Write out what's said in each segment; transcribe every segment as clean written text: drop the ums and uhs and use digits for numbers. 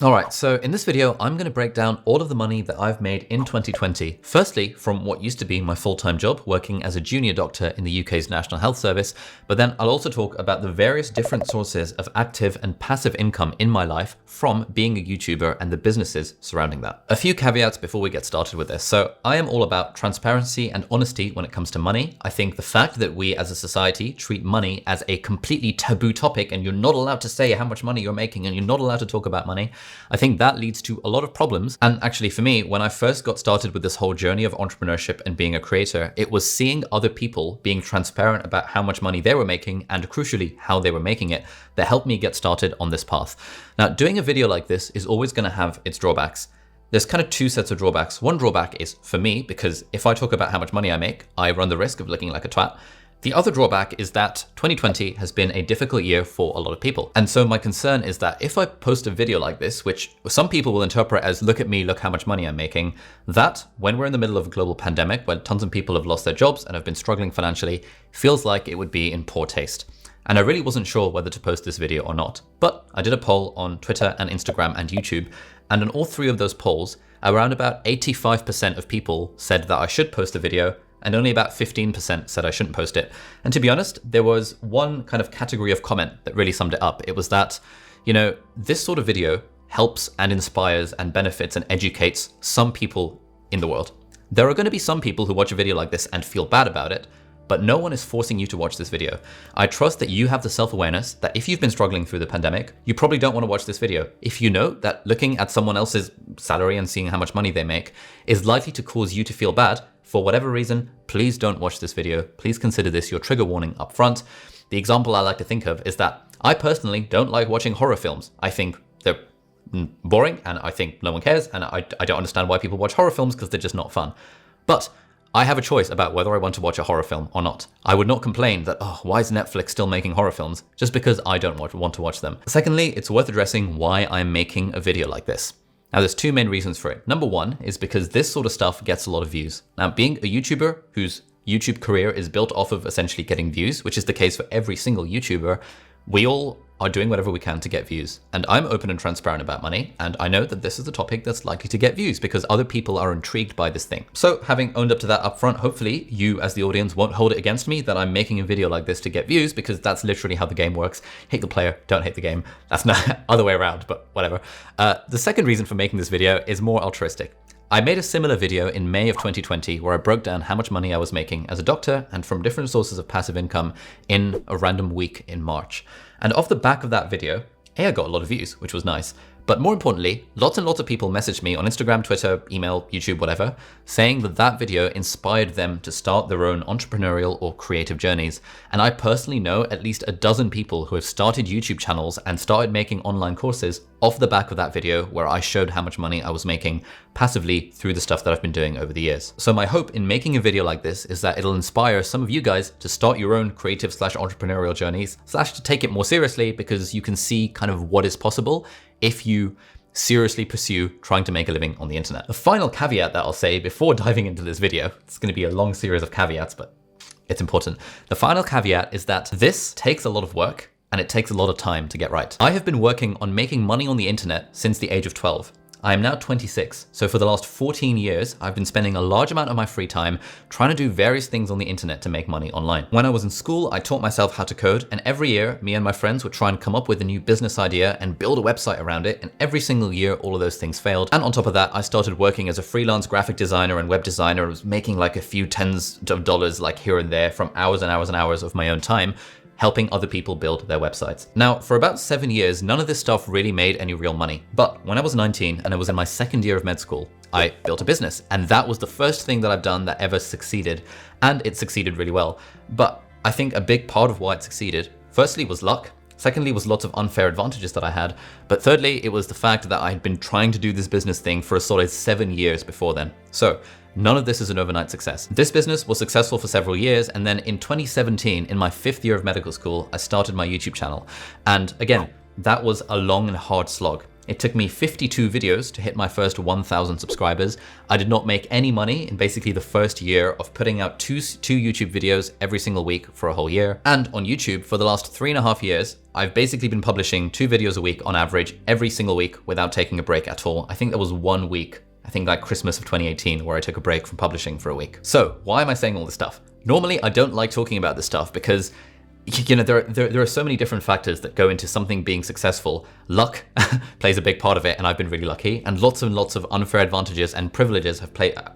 All right, so in this video, I'm going to break down all of the money that I've made in 2020. Firstly, from what used to be my full-time job, working as a junior doctor in the UK's National Health Service. But then I'll also talk about the various different sources of active and passive income in my life from being a YouTuber and the businesses surrounding that. A few caveats before we get started with this. So I am all about transparency and honesty when it comes to money. I think the fact that we as a society treat money as a completely taboo topic and you're not allowed to say how much money you're making and you're not allowed to talk about money, I think that leads to a lot of problems. And actually for me, when I first got started with this whole journey of entrepreneurship and being a creator, it was seeing other people being transparent about how much money they were making and crucially how they were making it that helped me get started on this path. Now, doing a video like this is always going to have its drawbacks. There's kind of two sets of drawbacks. One drawback is for me, because if I talk about how much money I make, I run the risk of looking like a twat. The other drawback is that 2020 has been a difficult year for a lot of people. And so my concern is that if I post a video like this, which some people will interpret as look at me, look how much money I'm making, that when we're in the middle of a global pandemic where tons of people have lost their jobs and have been struggling financially, feels like it would be in poor taste. And I really wasn't sure whether to post this video or not. But I did a poll on Twitter and Instagram and YouTube. And in all three of those polls, around about 85% of people said that I should post a video, and only about 15% said I shouldn't post it. And to be honest, there was one kind of category of comment that really summed it up. It was that, you know, this sort of video helps and inspires and benefits and educates some people in the world. There are going to be some people who watch a video like this and feel bad about it, but no one is forcing you to watch this video. I trust that you have the self-awareness that if you've been struggling through the pandemic, you probably don't want to watch this video. If you know that looking at someone else's salary and seeing how much money they make is likely to cause you to feel bad, for whatever reason, please don't watch this video. Please consider this your trigger warning up front. The example I like to think of is that I personally don't like watching horror films. I think they're boring and I think no one cares, and I don't understand why people watch horror films because they're just not fun. But I have a choice about whether I want to watch a horror film or not. I would not complain that, oh, why is Netflix still making horror films? Just because I don't want to watch them. Secondly, it's worth addressing why I'm making a video like this. Now, there's two main reasons for it. Number one is because this sort of stuff gets a lot of views. Now, being a YouTuber whose YouTube career is built off of essentially getting views, which is the case for every single YouTuber, we all are doing whatever we can to get views. And I'm open and transparent about money. And I know that this is a topic that's likely to get views because other people are intrigued by this thing. So having owned up to that up front, hopefully you as the audience won't hold it against me that I'm making a video like this to get views, because that's literally how the game works. Hate the player, don't hate the game. That's not other way around, but whatever. The second reason for making this video is more altruistic. I made a similar video in May of 2020 where I broke down how much money I was making as a doctor and from different sources of passive income in a random week in March. And off the back of that video, I got a lot of views, which was nice. But more importantly, lots and lots of people messaged me on Instagram, Twitter, email, YouTube, whatever, saying that that video inspired them to start their own entrepreneurial or creative journeys. And I personally know at least a dozen people who have started YouTube channels and started making online courses off the back of that video where I showed how much money I was making passively through the stuff that I've been doing over the years. So my hope in making a video like this is that it'll inspire some of you guys to start your own creative / entrepreneurial journeys, / to take it more seriously, because you can see kind of what is possible if you seriously pursue trying to make a living on the internet. The final caveat that I'll say before diving into this video, it's going to be a long series of caveats, but it's important. The final caveat is that this takes a lot of work and it takes a lot of time to get right. I have been working on making money on the internet since the age of 12. I am now 26, so for the last 14 years, I've been spending a large amount of my free time trying to do various things on the internet to make money online. When I was in school, I taught myself how to code, and every year, me and my friends would try and come up with a new business idea and build a website around it, and every single year, all of those things failed. And on top of that, I started working as a freelance graphic designer and web designer. I was making like a few tens of dollars like here and there from hours and hours and hours of my own time, helping other people build their websites. Now, for about 7 years, none of this stuff really made any real money. But when I was 19 and I was in my second year of med school, I built a business. And that was the first thing that I've done that ever succeeded. And it succeeded really well. But I think a big part of why it succeeded, firstly, was luck. Secondly, was lots of unfair advantages that I had. But thirdly, it was the fact that I had been trying to do this business thing for a solid 7 years before then. So none of this is an overnight success. This business was successful for several years, and then in 2017, in my 5th year of medical school, I started my YouTube channel. And again, that was a long and hard slog. It took me 52 videos to hit my first 1,000 subscribers. I did not make any money in basically the first year of putting out two YouTube videos every single week for a whole year. And on YouTube, for the last 3.5 years, I've basically been publishing 2 videos a week on average every single week without taking a break at all. I think there was 1 week, I think like Christmas of 2018, where I took a break from publishing for a week. So why am I saying all this stuff? Normally, I don't like talking about this stuff because there are so many different factors that go into something being successful. Luck plays a big part of it, and I've been really lucky. And lots of unfair advantages and privileges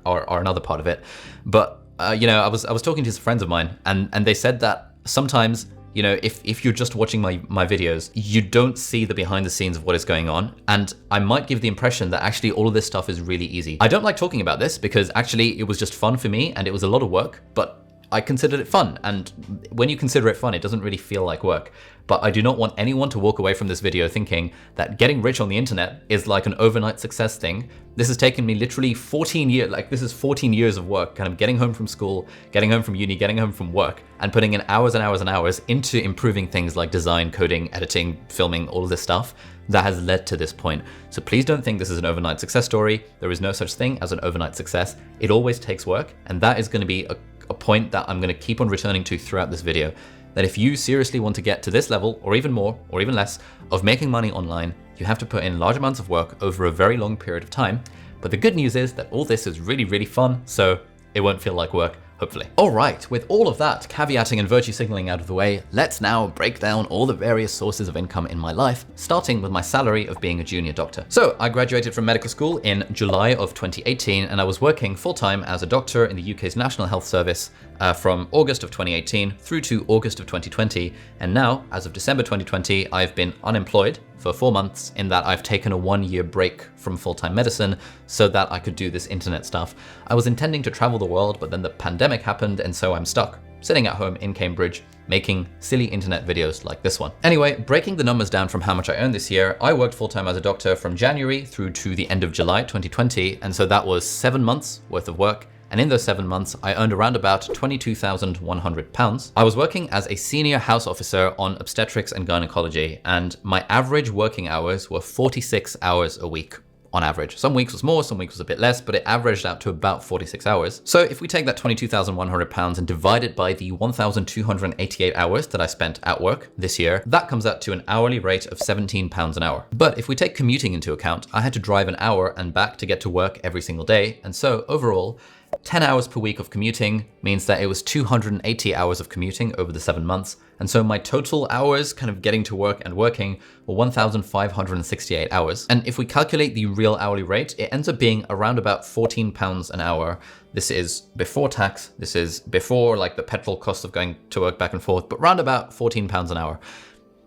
are another part of it. But I was talking to some friends of mine, and they said that sometimes, if you're just watching my videos, you don't see the behind the scenes of what is going on. And I might give the impression that actually all of this stuff is really easy. I don't like talking about this because actually it was just fun for me and it was a lot of work, but I considered it fun, and when you consider it fun, it doesn't really feel like work. But I do not want anyone to walk away from this video thinking that getting rich on the internet is like an overnight success thing. This has taken me literally 14 years, this is 14 years of work, kind of getting home from school, getting home from uni, getting home from work, and putting in hours and hours and hours into improving things like design, coding, editing, filming, all of this stuff that has led to this point. So please don't think this is an overnight success story. There is no such thing as an overnight success. It always takes work, and that is going to be a point that I'm going to keep on returning to throughout this video, that if you seriously want to get to this level, or even more, or even less, of making money online, you have to put in large amounts of work over a very long period of time. But the good news is that all this is really, really fun, so it won't feel like work, hopefully. All right, with all of that caveating and virtue signaling out of the way, let's now break down all the various sources of income in my life, starting with my salary of being a junior doctor. So I graduated from medical school in July of 2018, and I was working full-time as a doctor in the UK's National Health Service from August of 2018 through to August of 2020. And now, as of December 2020, I've been unemployed for 4 months in that I've taken a 1-year break from full-time medicine so that I could do this internet stuff. I was intending to travel the world, but then the pandemic happened, and so I'm stuck, sitting at home in Cambridge, making silly internet videos like this one. Anyway, breaking the numbers down from how much I earned this year, I worked full-time as a doctor from January through to the end of July 2020, and so that was 7 months worth of work. And in those 7 months, I earned around about £22,100. I was working as a senior house officer on obstetrics and gynecology, and my average working hours were 46 hours a week on average. Some weeks was more, some weeks was a bit less, but it averaged out to about 46 hours. So if we take that £22,100 and divide it by the 1,288 hours that I spent at work this year, that comes out to an hourly rate of £17 an hour. But if we take commuting into account, I had to drive an hour and back to get to work every single day. And so overall, 10 hours per week of commuting means that it was 280 hours of commuting over the 7 months. And so my total hours kind of getting to work and working were 1,568 hours. And if we calculate the real hourly rate, it ends up being around about £14 an hour. This is before tax. This is before like the petrol cost of going to work back and forth, but round about £14 an hour.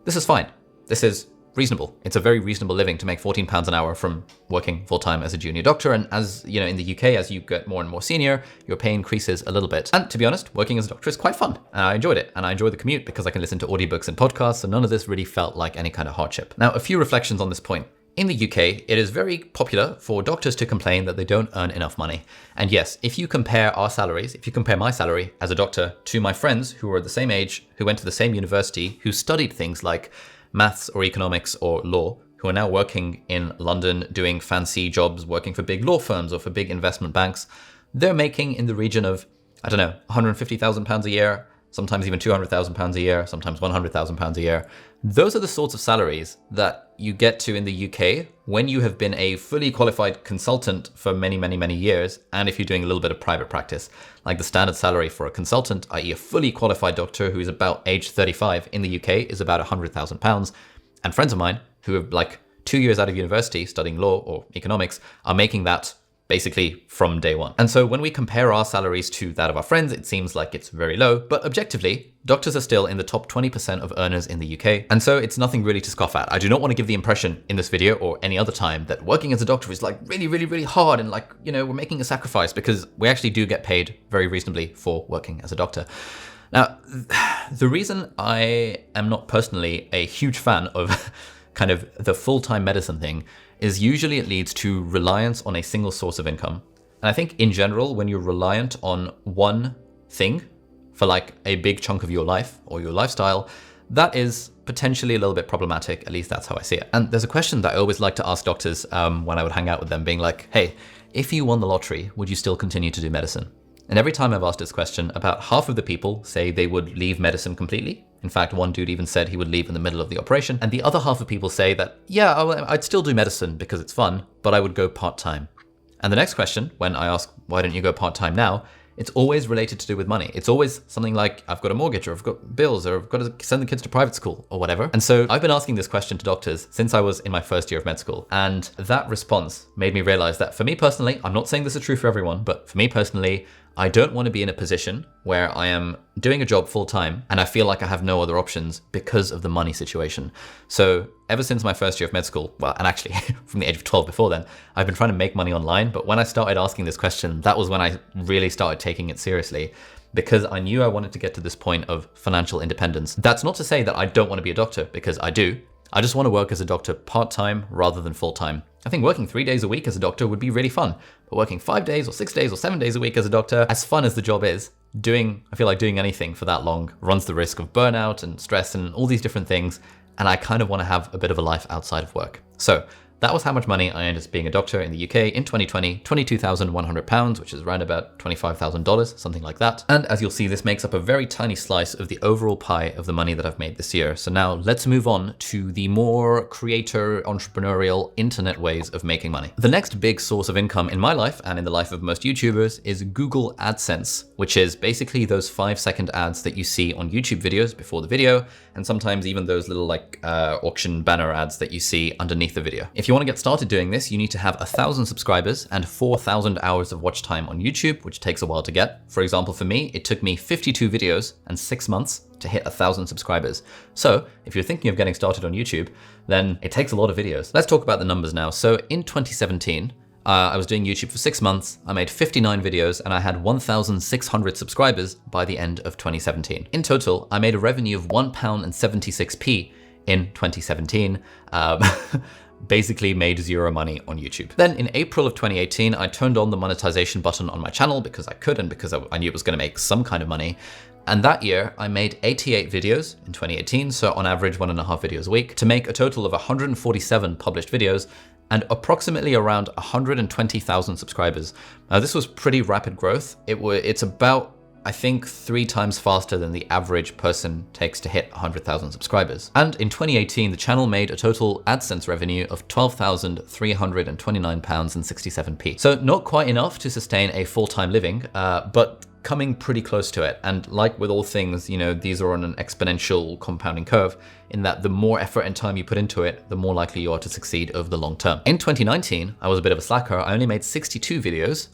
This is fine. This is reasonable. It's a very reasonable living to make £14 an hour from working full-time as a junior doctor. And as you know, in the UK, as you get more and more senior, your pay increases a little bit. And to be honest, working as a doctor is quite fun. And I enjoyed it. And I enjoy the commute because I can listen to audiobooks and podcasts. So none of this really felt like any kind of hardship. Now, a few reflections on this point. In the UK, it is very popular for doctors to complain that they don't earn enough money. And yes, if you compare our salaries, if you compare my salary as a doctor to my friends who are the same age, who went to the same university, who studied things like maths or economics or law, who are now working in London doing fancy jobs, working for big law firms or for big investment banks, they're making in the region of, I don't know, £150,000 a year, sometimes even £200,000 a year, sometimes £100,000 a year. Those are the sorts of salaries that you get to in the UK when you have been a fully qualified consultant for many, many, many years, and if you're doing a little bit of private practice. Like the standard salary for a consultant, i.e. a fully qualified doctor who is about age 35 in the UK, is about £100,000. And friends of mine who are like 2 years out of university studying law or economics are making that basically from day one. And so when we compare our salaries to that of our friends, it seems like it's very low, but objectively, doctors are still in the top 20% of earners in the UK. And so it's nothing really to scoff at. I do not want to give the impression in this video or any other time that working as a doctor is like really, really, really hard and like, you know, we're making a sacrifice, because we actually do get paid very reasonably for working as a doctor. Now, the reason I am not personally a huge fan of kind of the full-time medicine thing is usually it leads to reliance on a single source of income. And I think in general, when you're reliant on one thing for like a big chunk of your life or your lifestyle, that is potentially a little bit problematic. At least that's how I see it. And there's a question that I always like to ask doctors when I would hang out with them, being like, hey, if you won the lottery, would you still continue to do medicine? And every time I've asked this question, about half of the people say they would leave medicine completely. In fact, one dude even said he would leave in the middle of the operation. And the other half of people say that, yeah, I'd still do medicine because it's fun, but I would go part-time. And the next question, when I ask, why don't you go part-time now? It's always related to do with money. It's always something like, I've got a mortgage, or I've got bills, or I've got to send the kids to private school, or whatever. And so I've been asking this question to doctors since I was in my first year of med school. And that response made me realize that for me personally, I'm not saying this is true for everyone, but for me personally, I don't want to be in a position where I am doing a job full time and I feel like I have no other options because of the money situation. So ever since my first year of med school, well, and actually from the age of 12 before then, I've been trying to make money online. But when I started asking this question, that was when I really started taking it seriously, because I knew I wanted to get to this point of financial independence. That's not to say that I don't want to be a doctor, because I do. I just want to work as a doctor part-time rather than full-time. I think working 3 days a week as a doctor would be really fun, but working 5 days or 6 days or 7 days a week as a doctor, as fun as the job is, I feel like doing anything for that long runs the risk of burnout and stress and all these different things, and I kind of want to have a bit of a life outside of work. So that was how much money I earned as being a doctor in the UK in 2020, £22,100, which is around about $25,000, something like that. And as you'll see, this makes up a very tiny slice of the overall pie of the money that I've made this year. So now let's move on to the more creator, entrepreneurial, internet ways of making money. The next big source of income in my life and in the life of most YouTubers is Google Adsense, which is basically those 5-second ads that you see on YouTube videos before the video, and sometimes even those little like auction banner ads that you see underneath the video. If you want to get started doing this, you need to have 1,000 subscribers and 4,000 hours of watch time on YouTube, which takes a while to get. For example, for me, it took me 52 videos and 6 months to hit 1,000 subscribers. So if you're thinking of getting started on YouTube, then it takes a lot of videos. Let's talk about the numbers now. So in 2017, I was doing YouTube for 6 months, I made 59 videos, and I had 1,600 subscribers by the end of 2017. In total, I made a revenue of £1.76 in 2017. Basically made zero money on YouTube. Then in April of 2018, I turned on the monetization button on my channel because I could and because I knew it was going to make some kind of money. And that year I made 88 videos in 2018, so on average 1.5 videos a week, to make a total of 147 published videos and approximately around 120,000 subscribers. Now this was pretty rapid growth. It's about, I think, 3 times faster than the average person takes to hit 100,000 subscribers. And in 2018, the channel made a total AdSense revenue of £12,329.67. So not quite enough to sustain a full-time living, but coming pretty close to it. And like with all things, you know, these are on an exponential compounding curve, in that the more effort and time you put into it, the more likely you are to succeed over the long term. In 2019, I was a bit of a slacker. I only made 62 videos,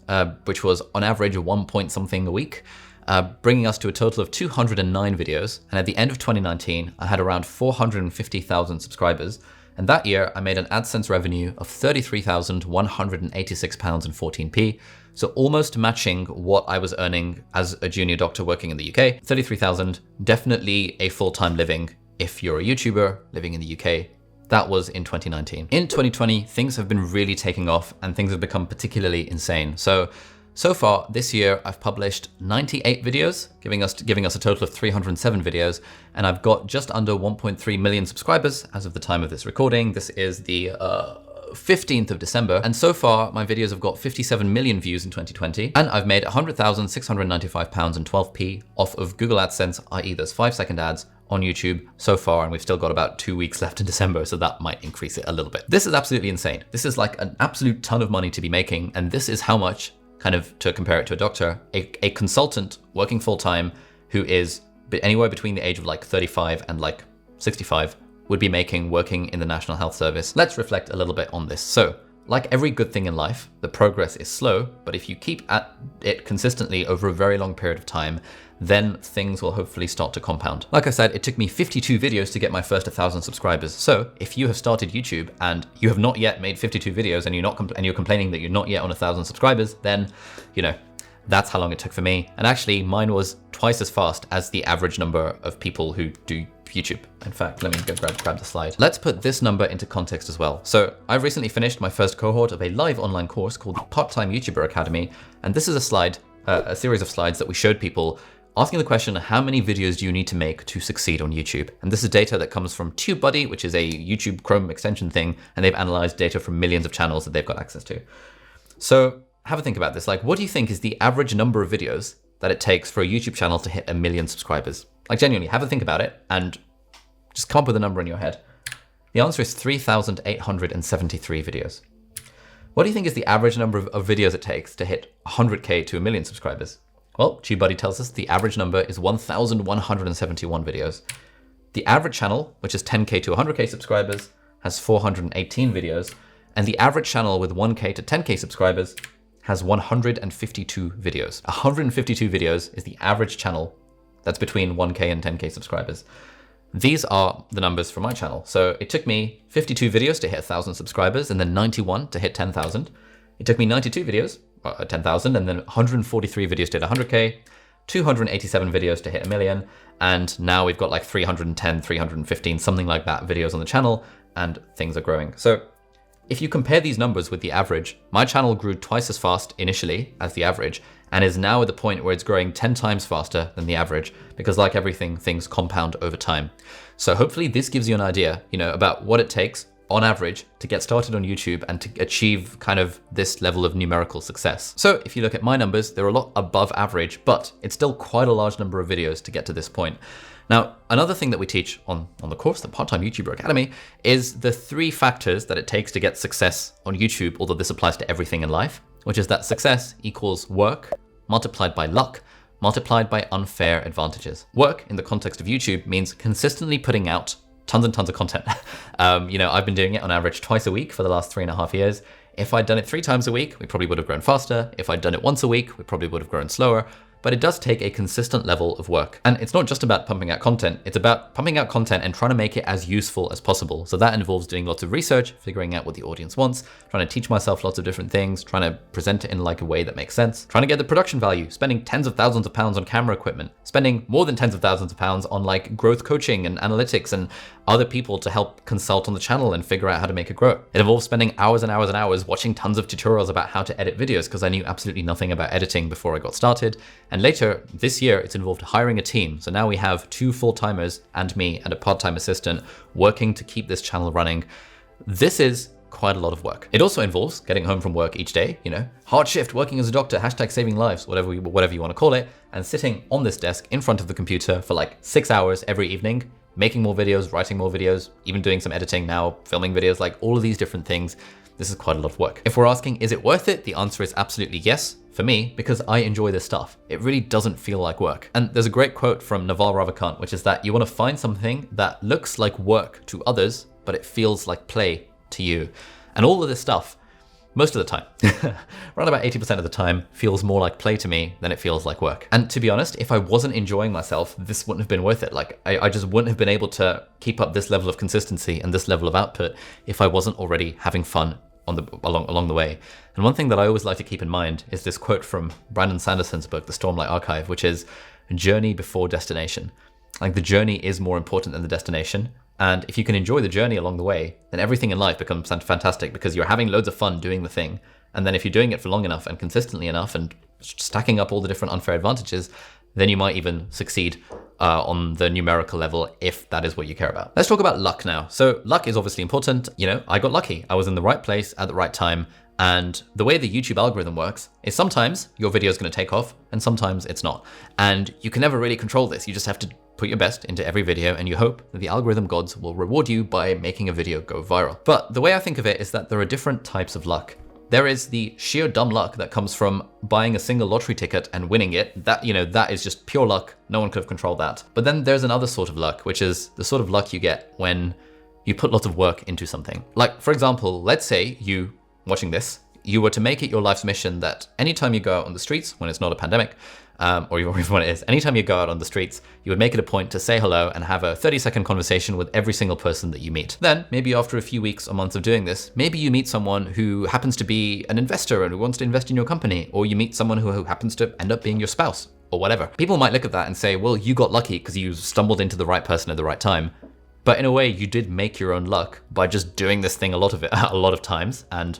which was on average 1 point something a week. Bringing us to a total of 209 videos. And at the end of 2019, I had around 450,000 subscribers. And that year I made an AdSense revenue of £33,186.14. So almost matching what I was earning as a junior doctor working in the UK. 33,000, definitely a full-time living if you're a YouTuber living in the UK. That was in 2019. In 2020, things have been really taking off and things have become particularly insane. So far this year, I've published 98 videos, giving us a total of 307 videos, and I've got just under 1.3 million subscribers as of the time of this recording. This is the 15th of December, and so far my videos have got 57 million views in 2020, and I've made £100,695.12 off of Google AdSense, i.e. those 5-second ads on YouTube so far, and we've still got about 2 weeks left in December, so that might increase it a little bit. This is absolutely insane. This is like an absolute ton of money to be making, and this is how much, kind of to compare it to a doctor, a consultant working full-time who is anywhere between the age of like 35 and like 65 would be making working in the National Health Service. Let's reflect a little bit on this. So, like every good thing in life, the progress is slow, but if you keep at it consistently over a very long period of time, then things will hopefully start to compound. Like I said, it took me 52 videos to get my first 1,000 subscribers. So if you have started YouTube and you have not yet made 52 videos and you're complaining that you're not yet on 1,000 subscribers, then, you know, that's how long it took for me. And actually mine was twice as fast as the average number of people who do YouTube. In fact, let me go grab the slide. Let's put this number into context as well. So I've recently finished my first cohort of a live online course called the Part-Time YouTuber Academy. And this is a series of slides that we showed people asking the question, how many videos do you need to make to succeed on YouTube? And this is data that comes from TubeBuddy, which is a YouTube Chrome extension thing, and they've analyzed data from millions of channels that they've got access to. So have a think about this. Like, what do you think is the average number of videos that it takes for a YouTube channel to hit 1 million subscribers? Like, genuinely, have a think about it and just come up with a number in your head. The answer is 3,873 videos. What do you think is the average number of videos it takes to hit 100K to 1 million subscribers? Well, TubeBuddy tells us the average number is 1,171 videos. The average channel, which is 10K to 100K subscribers, has 418 videos. And the average channel with 1K to 10K subscribers has 152 videos. 152 videos is the average channel that's between 1K and 10K subscribers. These are the numbers for my channel. So it took me 52 videos to hit 1,000 subscribers and then 91 to hit 10,000. It took me 92 videos at 10,000 and then 143 videos to hit 100K, 287 videos to hit 1 million. And now we've got like 310, 315, something like that videos on the channel, and things are growing. So if you compare these numbers with the average, my channel grew twice as fast initially as the average, and is now at the point where it's growing 10 times faster than the average, because like everything, things compound over time. So hopefully this gives you an idea, about what it takes on average to get started on YouTube and to achieve kind of this level of numerical success. So if you look at my numbers, they're a lot above average, but it's still quite a large number of videos to get to this point. Now, another thing that we teach on the course, the Part-Time YouTuber Academy, is the 3 factors that it takes to get success on YouTube, although this applies to everything in life, which is that success equals work multiplied by luck multiplied by unfair advantages. Work in the context of YouTube means consistently putting out tons and tons of content. I've been doing it on average twice a week for the last 3.5 years. If I'd done it 3 times a week, we probably would have grown faster. If I'd done it once a week, we probably would have grown slower. But it does take a consistent level of work. And it's not just about pumping out content, it's about pumping out content and trying to make it as useful as possible. So that involves doing lots of research, figuring out what the audience wants, trying to teach myself lots of different things, trying to present it in like a way that makes sense, trying to get the production value, spending tens of thousands of pounds on camera equipment, spending more than tens of thousands of pounds on like growth coaching and analytics and other people to help consult on the channel and figure out how to make it grow. It involves spending hours and hours and hours watching tons of tutorials about how to edit videos because I knew absolutely nothing about editing before I got started. And later this year, it's involved hiring a team. So now we have 2 full-timers and me and a part-time assistant working to keep this channel running. This is quite a lot of work. It also involves getting home from work each day, hard shift, working as a doctor, #saving lives, whatever you want to call it, and sitting on this desk in front of the computer for like 6 hours every evening, making more videos, writing more videos, even doing some editing now, filming videos, like all of these different things. This is quite a lot of work. If we're asking, is it worth it? The answer is absolutely yes, for me, because I enjoy this stuff. It really doesn't feel like work. And there's a great quote from Naval Ravikant, which is that you want to find something that looks like work to others, but it feels like play to you. And all of this stuff, most of the time, around about 80% of the time, feels more like play to me than it feels like work. And to be honest, if I wasn't enjoying myself, this wouldn't have been worth it. Like I just wouldn't have been able to keep up this level of consistency and this level of output if I wasn't already having fun along the way. And one thing that I always like to keep in mind is this quote from Brandon Sanderson's book, The Stormlight Archive, which is journey before destination. Like the journey is more important than the destination. And if you can enjoy the journey along the way, then everything in life becomes fantastic because you're having loads of fun doing the thing. And then if you're doing it for long enough and consistently enough and stacking up all the different unfair advantages, then you might even succeed on the numerical level if that is what you care about. Let's talk about luck now. So luck is obviously important. I got lucky. I was in the right place at the right time. And the way the YouTube algorithm works is sometimes your video is going to take off and sometimes it's not. And you can never really control this. You just have to put your best into every video and you hope that the algorithm gods will reward you by making a video go viral. But the way I think of it is that there are different types of luck. There is the sheer dumb luck that comes from buying a single lottery ticket and winning it. That is just pure luck. No one could have controlled that. But then there's another sort of luck, which is the sort of luck you get when you put lots of work into something. Like, for example, let's say you, watching this, you were to make it your life's mission that anytime you go out on the streets, when it's not a pandemic, or even when it is, anytime you go out on the streets, you would make it a point to say hello and have a 30-second conversation with every single person that you meet. Then, maybe after a few weeks or months of doing this, maybe you meet someone who happens to be an investor and who wants to invest in your company, or you meet someone who happens to end up being your spouse, or whatever. People might look at that and say, well, you got lucky because you stumbled into the right person at the right time. But in a way, you did make your own luck by just doing this thing a lot of times, and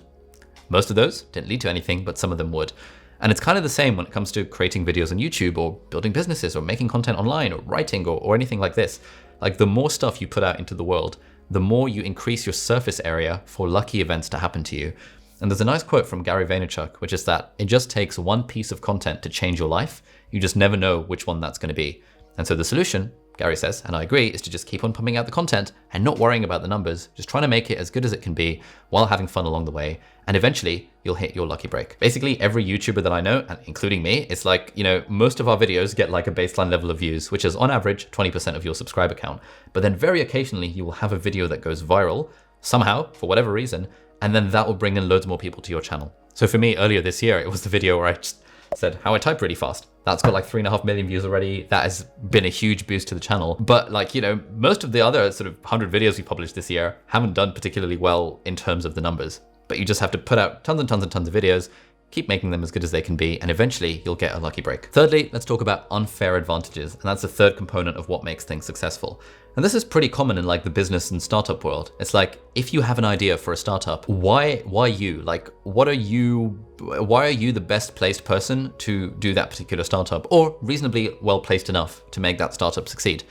most of those didn't lead to anything, but some of them would. And it's kind of the same when it comes to creating videos on YouTube or building businesses or making content online or writing or anything like this. Like the more stuff you put out into the world, the more you increase your surface area for lucky events to happen to you. And there's a nice quote from Gary Vaynerchuk, which is that it just takes one piece of content to change your life. You just never know which one that's going to be. And so the solution, Gary says, and I agree, is to just keep on pumping out the content and not worrying about the numbers, just trying to make it as good as it can be while having fun along the way. And eventually you'll hit your lucky break. Basically every YouTuber that I know, and including me, it's like, most of our videos get like a baseline level of views, which is on average 20% of your subscriber count. But then very occasionally you will have a video that goes viral somehow for whatever reason, and then that will bring in loads more people to your channel. So for me earlier this year, it was the video where I just said how I type really fast. That's got like 3.5 million views already. That has been a huge boost to the channel. But most of the other sort of 100 videos we published this year haven't done particularly well in terms of the numbers. But you just have to put out tons and tons and tons of videos, keep making them as good as they can be, and eventually you'll get a lucky break. Thirdly, let's talk about unfair advantages. And that's the third component of what makes things successful. And this is pretty common in like the business and startup world. It's like, if you have an idea for a startup, why you? Like, why are you the best placed person to do that particular startup, or reasonably well placed enough to make that startup succeed?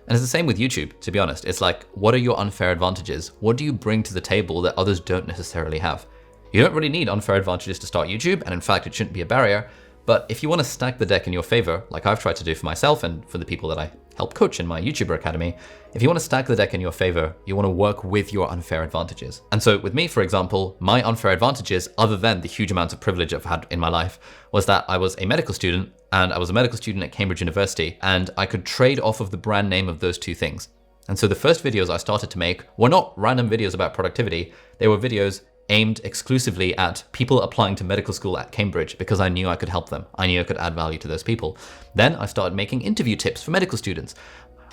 And it's the same with YouTube, to be honest. It's like, what are your unfair advantages? What do you bring to the table that others don't necessarily have? You don't really need unfair advantages to start YouTube, and in fact, it shouldn't be a barrier. But if you want to stack the deck in your favor, like I've tried to do for myself and for the people that I help coach in my YouTuber Academy, if you want to stack the deck in your favor, you want to work with your unfair advantages. And so with me, for example, my unfair advantages, other than the huge amounts of privilege I've had in my life, was that I was a medical student, and I was a medical student at Cambridge University, and I could trade off of the brand name of those two things. And so the first videos I started to make were not random videos about productivity. They were videos aimed exclusively at people applying to medical school at Cambridge because I knew I could help them. I knew I could add value to those people. Then I started making interview tips for medical students.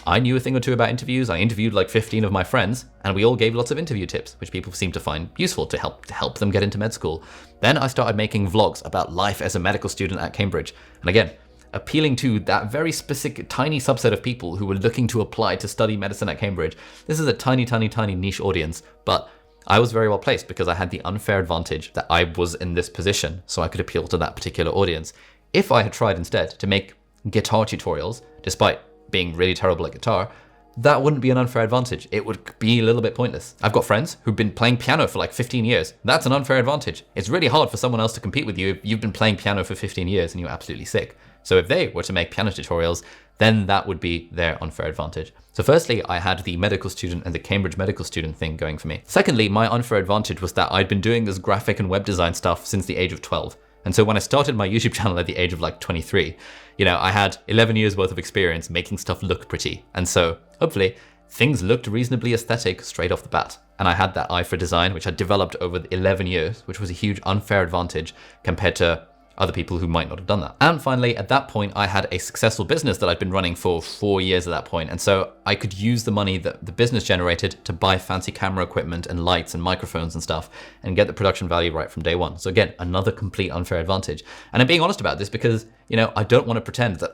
I knew a thing or two about interviews. I interviewed like 15 of my friends, and we all gave lots of interview tips, which people seemed to find useful to help them get into med school. Then I started making vlogs about life as a medical student at Cambridge. And again, appealing to that very specific tiny subset of people who were looking to apply to study medicine at Cambridge. This is a tiny, tiny, tiny niche audience, but I was very well placed because I had the unfair advantage that I was in this position, so I could appeal to that particular audience. If I had tried instead to make guitar tutorials, despite being really terrible at guitar, that wouldn't be an unfair advantage. It would be a little bit pointless. I've got friends who've been playing piano for like 15 years. That's an unfair advantage. It's really hard for someone else to compete with you if you've been playing piano for 15 years and you're absolutely sick. So if they were to make piano tutorials, then that would be their unfair advantage. So firstly, I had the medical student and the Cambridge medical student thing going for me. Secondly, my unfair advantage was that I'd been doing this graphic and web design stuff since the age of 12. And so when I started my YouTube channel at the age of like 23, I had 11 years worth of experience making stuff look pretty. And so hopefully things looked reasonably aesthetic straight off the bat. And I had that eye for design, which I developed over the 11 years, which was a huge unfair advantage compared to other people who might not have done that. And finally, at that point, I had a successful business that I'd been running for 4 years at that point. And so I could use the money that the business generated to buy fancy camera equipment and lights and microphones and stuff and get the production value right from day one. So again, another complete unfair advantage. And I'm being honest about this because, I don't want to pretend that,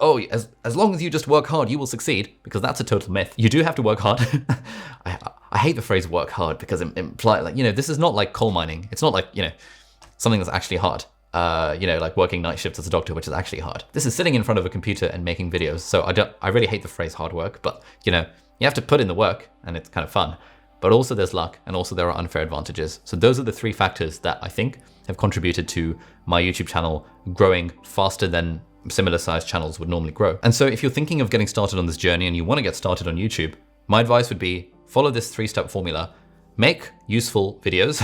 as long as you just work hard, you will succeed, because that's a total myth. You do have to work hard. I hate the phrase work hard because it implies this is not like coal mining. It's not like, something that's actually hard. Like working night shifts as a doctor, which is actually hard. This is sitting in front of a computer and making videos. So I really hate the phrase hard work, but you have to put in the work and it's kind of fun, but also there's luck and also there are unfair advantages. So those are the three factors that I think have contributed to my YouTube channel growing faster than similar sized channels would normally grow. And so if you're thinking of getting started on this journey and you want to get started on YouTube, my advice would be follow this 3-step formula. Make useful videos,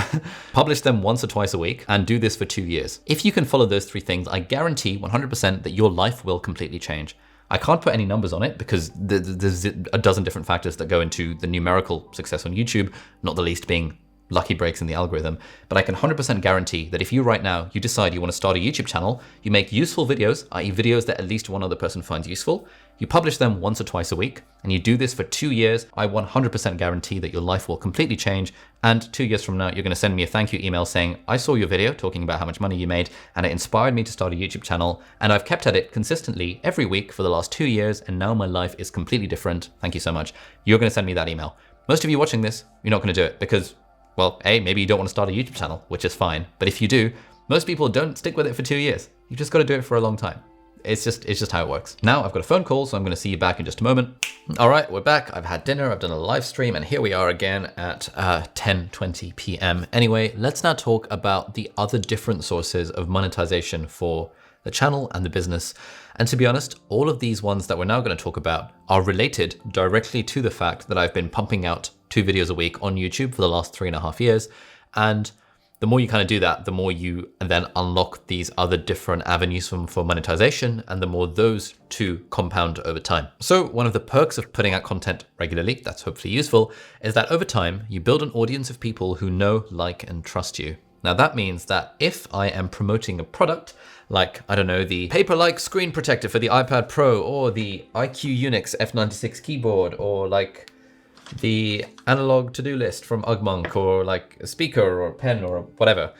publish them once or twice a week, and do this for 2 years. If you can follow those 3 things, I guarantee 100% that your life will completely change. I can't put any numbers on it because there's a dozen different factors that go into the numerical success on YouTube, not the least being lucky breaks in the algorithm. But I can 100% guarantee that if you right now, you decide you want to start a YouTube channel, you make useful videos, i.e. videos that at least one other person finds useful, you publish them once or twice a week, and you do this for 2 years, I 100% guarantee that your life will completely change. And 2 years from now, you're going to send me a thank you email saying, I saw your video talking about how much money you made, and it inspired me to start a YouTube channel, and I've kept at it consistently every week for the last 2 years, and now my life is completely different. Thank you so much. You're going to send me that email. Most of you watching this, you're not going to do it because, well, A, maybe you don't want to start a YouTube channel, which is fine. But if you do, Most people don't stick with it for 2 years. You just got to do it for a long time. It's just how it works. Now I've got a phone call, so I'm going to see you back in just a moment. All right, we're back. I've had dinner, I've done a live stream, and here we are again at 10:20 p.m. Anyway, let's now talk about the other different sources of monetization for the channel and the business. And to be honest, all of these ones that we're now going to talk about are related directly to the fact that I've been pumping out 2 videos a week on YouTube for the last 3.5 years. And the more you kind of do that, the more you then unlock these other different avenues for monetization, and the more those two compound over time. So one of the perks of putting out content regularly, that's hopefully useful, is that over time, you build an audience of people who know, like, and trust you. Now that means that if I am promoting a product, like, I don't know, the paper-like screen protector for the iPad Pro, or the iQ Unix F96 keyboard, or like the analog to-do list from Ugmonk, or like a speaker or a pen or whatever.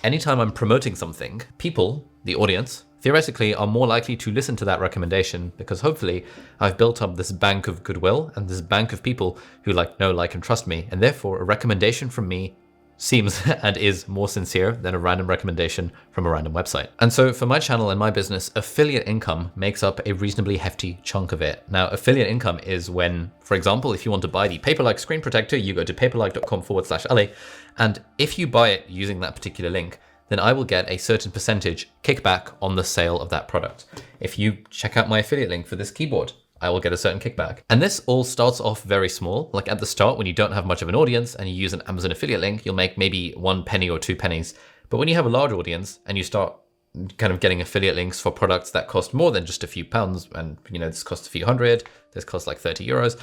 Anytime I'm promoting something, people, the audience, theoretically are more likely to listen to that recommendation, because hopefully I've built up this bank of goodwill and this bank of people who know, like, and trust me. And therefore a recommendation from me seems and is more sincere than a random recommendation from a random website. And so for my channel and my business, affiliate income makes up a reasonably hefty chunk of it. Now, affiliate income is when, for example, if you want to buy the Paperlike screen protector, you go to paperlike.com/LA. And if you buy it using that particular link, then I will get a certain percentage kickback on the sale of that product. If you check out my affiliate link for this keyboard, I will get a certain kickback. And this all starts off very small. Like at the start, when you don't have much of an audience and you use an Amazon affiliate link, you'll make maybe 1 penny or 2 pennies. But when you have a large audience and you start kind of getting affiliate links for products that cost more than just a few pounds, and this costs a few hundred, this costs like 30 euros,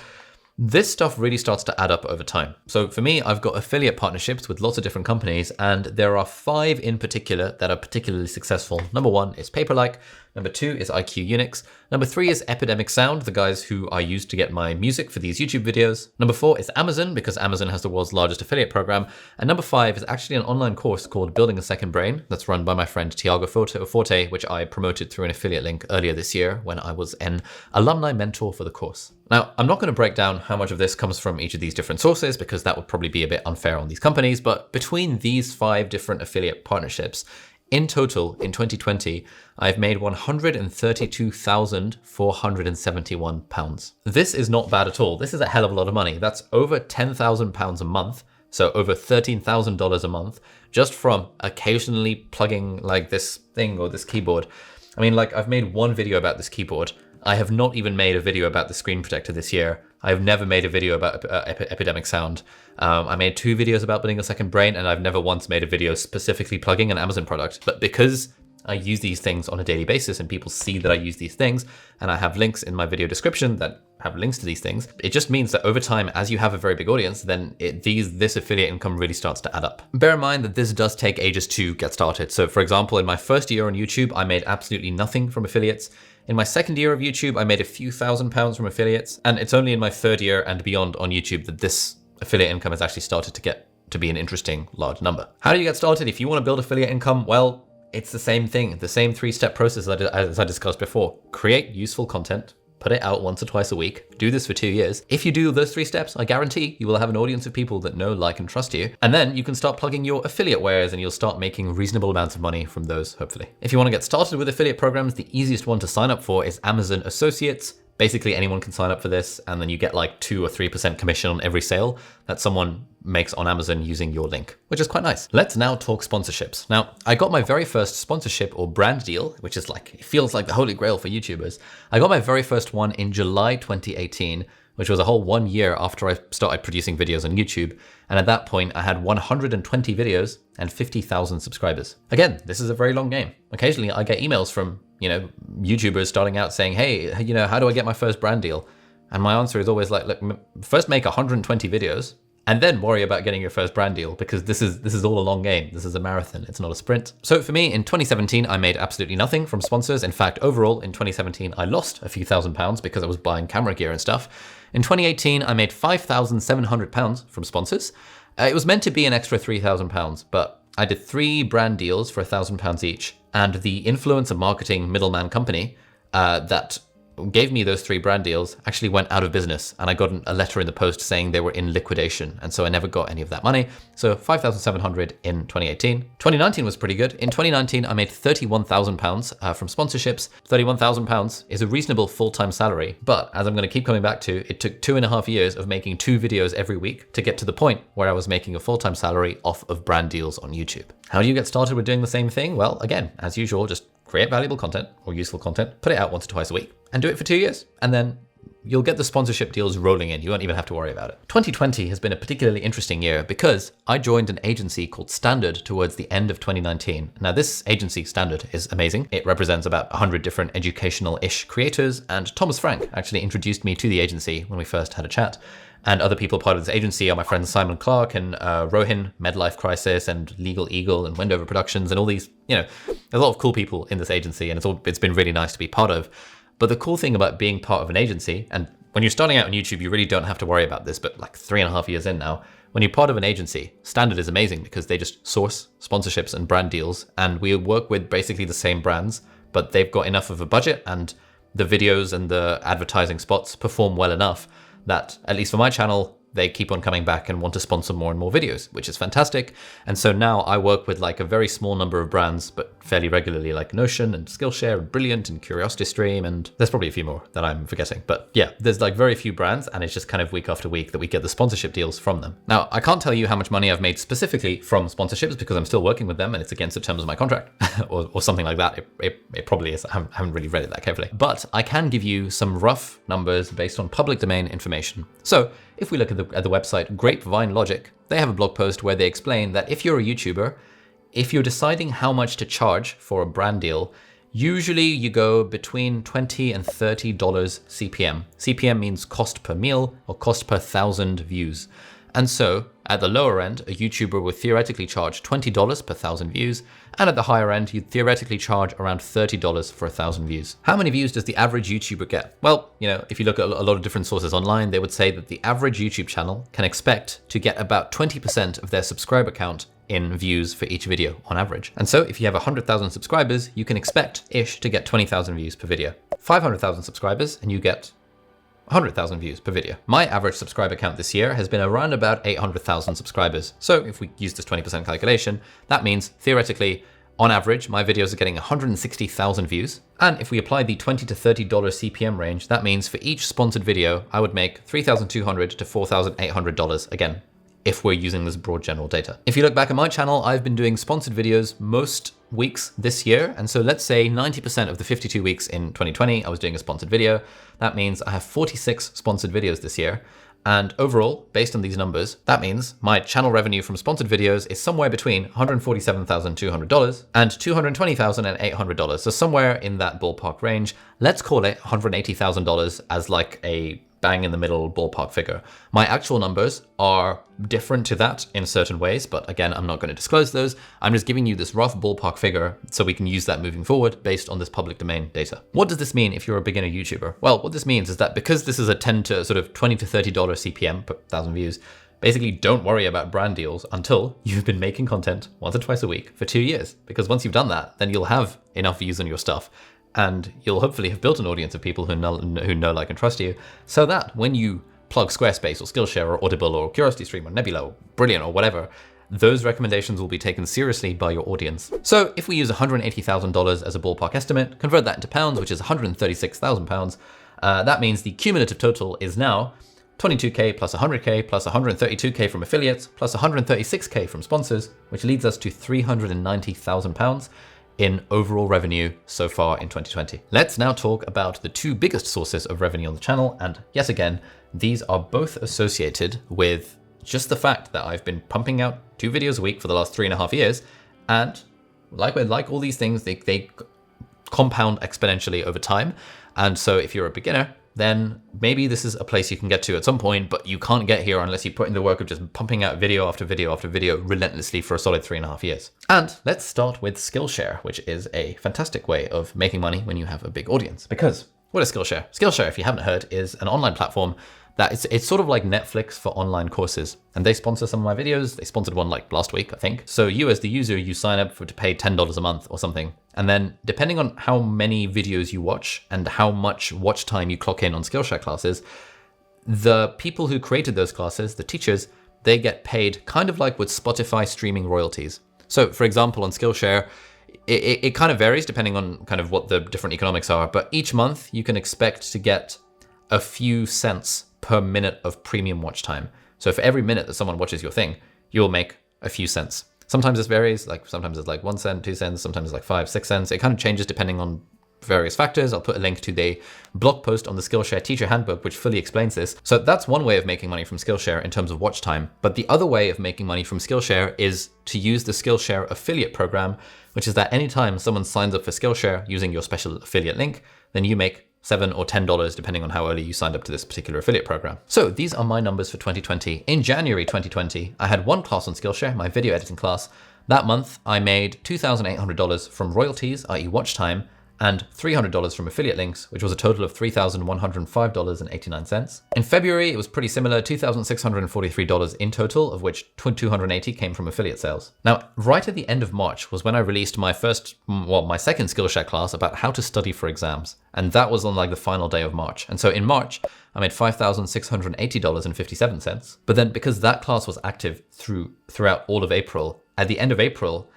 this stuff really starts to add up over time. So for me, I've got affiliate partnerships with lots of different companies, and there are 5 in particular that are particularly successful. Number 1 is Paperlike. Number 2 is iQ Unix. Number 3 is Epidemic Sound, the guys who I use to get my music for these YouTube videos. Number 4 is Amazon, because Amazon has the world's largest affiliate program. And number 5 is actually an online course called Building a Second Brain that's run by my friend Tiago Forte, which I promoted through an affiliate link earlier this year when I was an alumni mentor for the course. Now, I'm not going to break down how much of this comes from each of these different sources, because that would probably be a bit unfair on these companies, but between these 5 different affiliate partnerships, in total, in 2020, I've made £132,471. This is not bad at all. This is a hell of a lot of money. That's over £10,000 a month, so over $13,000 a month, just from occasionally plugging like this thing or this keyboard. I mean, like, I've made 1 video about this keyboard. I have not even made a video about the screen protector this year. I have never made a video about Epidemic Sound. I made 2 videos about Building a Second Brain, and I've never once made a video specifically plugging an Amazon product. But because I use these things on a daily basis and people see that I use these things, and I have links in my video description that have links to these things, it just means that over time, as you have a very big audience, then this affiliate income really starts to add up. Bear in mind that this does take ages to get started. So for example, in my first year on YouTube, I made absolutely nothing from affiliates. In my second year of YouTube, I made a few £1,000s from affiliates, and it's only in my 3rd year and beyond on YouTube that this affiliate income has actually started to get to be an interesting large number. How do you get started? If you want to build affiliate income, well, it's the same thing, the same 3-step process as I discussed before. Create useful content, put it out once or twice a week, do this for 2 years. If you do those 3 steps, I guarantee you will have an audience of people that know, like, and trust you. And then you can start plugging your affiliate wares and you'll start making reasonable amounts of money from those, hopefully. If you want to get started with affiliate programs, the easiest one to sign up for is Amazon Associates. Basically, anyone can sign up for this, and then you get like 2 or 3% commission on every sale that someone makes on Amazon using your link, which is quite nice. Let's now talk sponsorships. Now, I got my very first sponsorship or brand deal, which is like, it feels like the holy grail for YouTubers. I got my very first one in July 2018, which was a whole 1 year after I started producing videos on YouTube. And at that point, I had 120 videos and 50,000 subscribers. Again, this is a very long game. Occasionally, I get emails from YouTubers starting out saying, hey, how do I get my first brand deal? And my answer is always like, look, first make 120 videos and then worry about getting your first brand deal, because this is all a long game. This is a marathon. It's not a sprint. So for me, in 2017, I made absolutely nothing from sponsors. In fact, overall in 2017, I lost a few £1,000s because I was buying camera gear and stuff. In 2018, I made £5,700 from sponsors. It was meant to be an extra £3,000, but I did 3 brand deals for £1,000 each. And the influencer marketing middleman company that gave me those 3 brand deals actually went out of business, and I got a letter in the post saying they were in liquidation. And so I never got any of that money. So 5,700 in 2018. 2019 was pretty good. In 2019, I made £31,000 from sponsorships. £31,000 is a reasonable full-time salary. But as I'm going to keep coming back to, it took 2.5 years of making 2 videos every week to get to the point where I was making a full-time salary off of brand deals on YouTube. How do you get started with doing the same thing? Well, again, as usual, just create valuable content or useful content, put it out once or twice a week, and do it for 2 years. And then you'll get the sponsorship deals rolling in. You won't even have to worry about it. 2020 has been a particularly interesting year because I joined an agency called Standard towards the end of 2019. Now this agency, Standard, is amazing. It represents about 100 different educational-ish creators, and Thomas Frank actually introduced me to the agency when we first had a chat. And other people part of this agency are my friends Simon Clark and Rohin, Medlife Crisis, and Legal Eagle and Wendover Productions, and all these, there's a lot of cool people in this agency, and it's been really nice to be part of. But the cool thing about being part of an agency, and when you're starting out on YouTube, you really don't have to worry about this, but like 3.5 years in now, when you're part of an agency, Standard is amazing because they just source sponsorships and brand deals, and we work with basically the same brands, but they've got enough of a budget, and the videos and the advertising spots perform well enough that, at least for my channel, they keep on coming back and want to sponsor more and more videos, which is fantastic. And so now I work with like a very small number of brands, but fairly regularly, like Notion and Skillshare and Brilliant and CuriosityStream, and there's probably a few more that I'm forgetting. But yeah, there's like very few brands, and it's just kind of week after week that we get the sponsorship deals from them. Now, I can't tell you how much money I've made specifically from sponsorships because I'm still working with them and it's against the terms of my contract or something like that. It probably is. I haven't really read it that carefully. But I can give you some rough numbers based on public domain information. So if we look at the website Grapevine Logic, they have a blog post where they explain that if you're a YouTuber, if you're deciding how much to charge for a brand deal, usually you go between $20 and $30 CPM. CPM means cost per meal or cost per 1,000 views. And so at the lower end, a YouTuber would theoretically charge $20 per 1,000 views. And at the higher end, you'd theoretically charge around $30 for 1,000 views. How many views does the average YouTuber get? Well, if you look at a lot of different sources online, they would say that the average YouTube channel can expect to get about 20% of their subscriber count in views for each video on average. And so if you have 100,000 subscribers, you can expect-ish to get 20,000 views per video. 500,000 subscribers and you get 100,000 views per video. My average subscriber count this year has been around about 800,000 subscribers. So if we use this 20% calculation, that means theoretically, on average, my videos are getting 160,000 views. And if we apply the $20 to $30 CPM range, that means for each sponsored video, I would make $3,200 to $4,800 again, if we're using this broad general data. If you look back at my channel, I've been doing sponsored videos most weeks this year. And so let's say 90% of the 52 weeks in 2020, I was doing a sponsored video. That means I have 46 sponsored videos this year. And overall, based on these numbers, that means my channel revenue from sponsored videos is somewhere between $147,200 and $220,800. So somewhere in that ballpark range. Let's call it $180,000 as like a bang in the middle ballpark figure. My actual numbers are different to that in certain ways, but again, I'm not going to disclose those. I'm just giving you this rough ballpark figure so we can use that moving forward based on this public domain data. What does this mean if you're a beginner YouTuber? Well, what this means is that because this is a $10 to sort of $20 to $30 CPM per 1,000 views, basically don't worry about brand deals until you've been making content once or twice a week for 2 years. Because once you've done that, then you'll have enough views on your stuff. And you'll hopefully have built an audience of people who know, like, and trust you, so that when you plug Squarespace or Skillshare or Audible or CuriosityStream or Nebula or Brilliant or whatever, those recommendations will be taken seriously by your audience. So if we use $180,000 as a ballpark estimate, convert that into pounds, which is 136,000 pounds, that means the cumulative total is now 22K plus 100K plus 132K from affiliates plus 136K from sponsors, which leads us to 390,000 pounds in overall revenue so far in 2020. Let's now talk about the 2 biggest sources of revenue on the channel. And yet again, these are both associated with just the fact that I've been pumping out 2 videos a week for the last 3.5 years. And like all these things, they compound exponentially over time. And so if you're a beginner, then maybe this is a place you can get to at some point, but you can't get here unless you put in the work of just pumping out video after video after video relentlessly for a solid 3.5 years. And let's start with Skillshare, which is a fantastic way of making money when you have a big audience. Because what is Skillshare? Skillshare, if you haven't heard, is an online platform that it's sort of like Netflix for online courses. And they sponsor some of my videos. They sponsored one like last week, I think. So you as the user, you sign up to pay $10 a month or something. And then depending on how many videos you watch and how much watch time you clock in on Skillshare classes, the people who created those classes, the teachers, they get paid kind of like with Spotify streaming royalties. So for example, on Skillshare, it kind of varies depending on kind of what the different economics are, but each month you can expect to get a few cents per minute of premium watch time. So for every minute that someone watches your thing, you'll make a few cents. Sometimes this varies, like sometimes it's like 1 cent, 2 cents, sometimes it's like 5, 6 cents. It kind of changes depending on various factors. I'll put a link to the blog post on the Skillshare teacher handbook, which fully explains this. So that's one way of making money from Skillshare in terms of watch time. But the other way of making money from Skillshare is to use the Skillshare affiliate program, which is that anytime someone signs up for Skillshare using your special affiliate link, then you make $7 or $10, depending on how early you signed up to this particular affiliate program. So these are my numbers for 2020. In January 2020, I had one class on Skillshare, my video editing class. That month, I made $2,800 from royalties, i.e. watch time, and $300 from affiliate links, which was a total of $3,105.89. In February, it was pretty similar, $2,643 in total, of which $280 came from affiliate sales. Now, right at the end of March was when I released my my second Skillshare class about how to study for exams. And that was on like the final day of March. And so in March, I made $5,680.57. But then because that class was active throughout all of April, at the end of April,